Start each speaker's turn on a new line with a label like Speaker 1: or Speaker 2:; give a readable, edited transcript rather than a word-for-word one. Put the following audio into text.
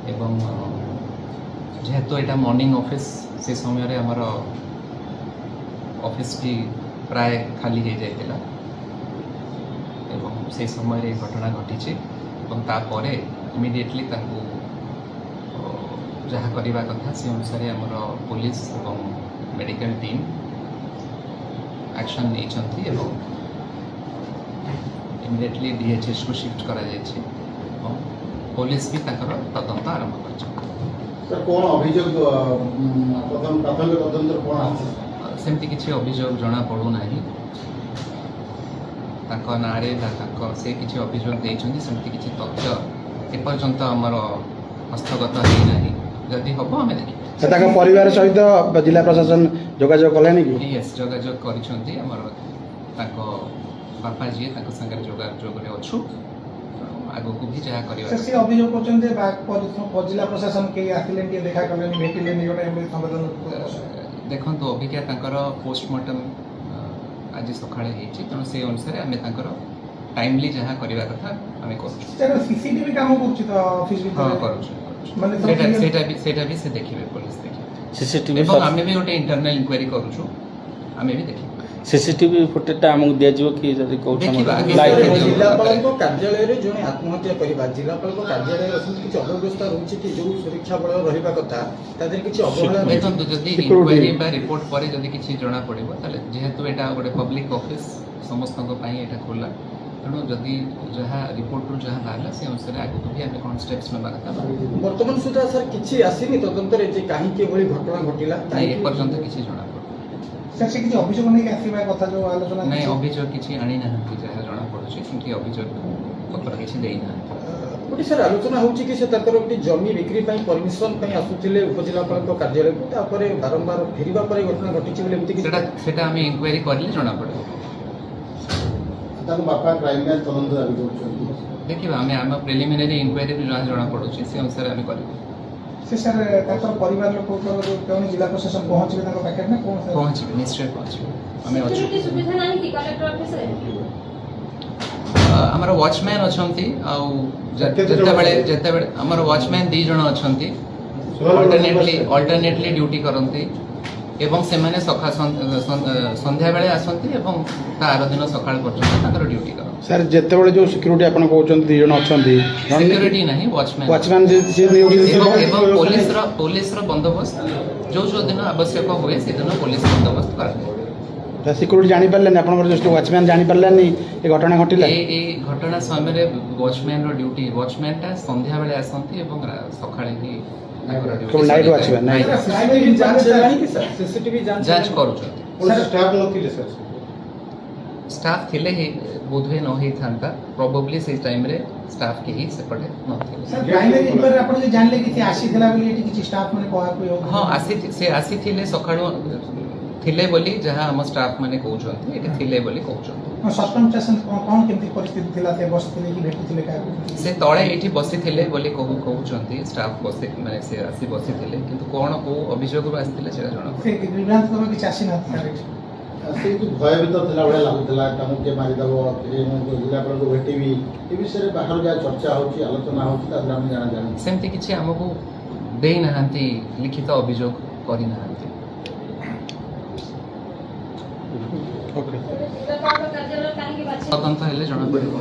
Speaker 1: एवं जेहेतु यहाँ मॉर्निंग ऑफिस से समय आमर ऑफिस भी प्राय खाली हो जाता एवं से समय घटना घटी तापर इमिडिएटली जहाँ करवा कथा से अनुसार आमर पुलिस और मेडिकल टीम एक्शन नहीं इमिडिएटली डीएचएस को शिफ्ट करा जायछि और पुलिस भी ताकर तदंत आरंभ कर
Speaker 2: कौन अभियोग प्रथम प्राथमिक तदंत कौन
Speaker 1: सेमती किसी अभियोग जना पड़ूना ना से किसी अभियोग देइछन्ति सेमती किसी तथ्य एपर्यंत आमर हस्तगत होना जदि हम आम देखिए
Speaker 3: परिवार सहित जिला प्रशासन जोगाजोग कलानी कि
Speaker 1: यस जोगाजोग करिसन्ति हमर ताको बापा जी ताको संगे जोगाजोग रे अछु आगो को भी जहाँ करबा
Speaker 4: से अभियोग करछन्ते जिला प्रशासन के आसिलेन के देखा करलेनी भेटिलेनी गोटे एमबी संवेदन
Speaker 1: देखो तो अभिज्ञा तांकर पोस्टमार्टम आज सकाळे हेछि तेणु से अनुसार आमे तांकर टाइमली जहाँ करबा कथा आमे करू
Speaker 4: सर सीसीटीवी काम करछि तो ऑफिस भी
Speaker 1: हां करू
Speaker 4: माने
Speaker 1: सेटा भी से देखिबे पुलिस देखिबे
Speaker 3: सीसीटीवी
Speaker 1: एवं आमे भी गोटे इंटरनल इंक्वायरी करूछु आमे भी देखिबे
Speaker 3: सीसीटीवी फुटेज हमको दिया जिवो कि जदी कोठा
Speaker 5: जिलापाल कार्यालय रे जने आत्महत्या करबा जिलापाल कार्यालय रे किछ अव्यवस्था रहउछि कि जो सुरक्षा बल रहिबा कथा तादर किछ अवहेला
Speaker 1: देखो जदी इंक्वायरी बा रिपोर्ट परे जदी किछ जणा पड़िबो ताले जेहेतु एटा गोटे पब्लिक ऑफिस समस्त को पई एटा खोला तेणु जदि जहाँ रिपोर्ट रू जहाँ बाहर से अनुसार आगे भी आम कौन स्टेप्स ना कथा
Speaker 5: वर्तमान सुधा सर किछि आसीनी तदंत रे जे काहे के भली घटना घटिला
Speaker 1: नहीं ए पर्यंत किछि जणा पड़
Speaker 4: सर से किछि अभियोग नै आसीबा कथा जो आलोचना
Speaker 1: नहीं अभियोग किछि आनी ना जहाँ जणा पड़ुछि कि अभियोग पत्र किछि देई ना
Speaker 5: गोटे सर आलोचना होउछि कि से तकर गोटे जमी बिक्री पई परमिशन पई आसुथिले उपजिलापाल कार्यालय को तापर बारंबार फेरिबा पर घटना घटिछि बोले एमति कि
Speaker 1: सेटा हम इंक्वायरी करले जणा पड़े
Speaker 2: बापा क्राइम ब्रांच तदंत दाबी कर
Speaker 1: देखिए आम आम प्रिलिमिनारी इंक्वायरी जहाँ जना पड़ुछि से अनुसार आम कर
Speaker 4: से सर ताकर परिवार लोक कोन जिला प्रशासन पहुंचबे ताकर पैकेट में कोन सर
Speaker 1: पहुंचबे निश्चय पहुंचबे हमें
Speaker 6: सिक्योरिटी सुविधा नाही कि कलेक्टर ऑफिस रे
Speaker 1: हमर वॉचमैन अछंती आ जते बेले हमर वॉचमैन 2 जण अछंती अल्टरनेटली ड्यूटी करंती एवं से माने सखा संध्या बेले आसंती एवं तार दिन सकाळ पर्यंत ताकर ड्यूटी कर
Speaker 3: सर जेते बेले जो सिक्योरिटी आपन कहउछन 2 जण अछंती
Speaker 1: सिक्योरिटी नहीं वॉचमैन
Speaker 3: जे
Speaker 1: एवं पुलिस रो बंदोबस्त जो दिन आवश्यक हुए से दिन पुलिस बंदोबस्त कर
Speaker 3: सिक्योरिटी जानि परलेन आपन जस्ट वॉचमैन जानि परलेनी ए घटना घटिला
Speaker 1: ए घटना समय रे वॉचमैन रो ड्यूटी वॉचमैन टा संध्या बेले आसंती एवं सकाळे ही
Speaker 3: नाइट वॉचमैन
Speaker 5: सीसीटीवी जांच नहीं कि सर सीसीटीवी
Speaker 1: जांच करू
Speaker 2: स्टाफ नथिले सर
Speaker 1: स्टाफ थिले ही बोधवे न ही थांता प्रोबेबली से टाइम रे स्टाफ के ही सेपटे नथिले
Speaker 4: सर प्राइमरी इंक्वायरी आपण जे जानले कि आसी थिला बोली एटी किछि स्टाफ माने कहा कोई
Speaker 1: हां आसी थिले सकाळो थिले बोली जहां हम स्टाफ माने कहउछन एटी थिले बोली कहउछन
Speaker 4: सस्पेंशन कोन केमती परिस्थिति थिला से बसथिले कि भेटिथिले का
Speaker 1: से तळे एठी बसिथिले बोली कहउछन स्टाफ बसे माने से आसी बसिथिले किंतु कोन को अभियोग आसिथिले सेरा जणा
Speaker 4: से ग्रीवांस को कि आसी ना
Speaker 2: से जो भयभीत थिला बडा लागुतला तमु के मारि दबो जिला पर को भेटिबी ए विषय रे बाहर जा चर्चा होची आलोचना होची तादरा हम जाना
Speaker 1: सेमती किछि हमको देई नहांती लिखित अभियोग करि नहांती
Speaker 3: ओके
Speaker 6: कार्यालय काहे कि बात
Speaker 1: तदंत हेले जणा पड़िबो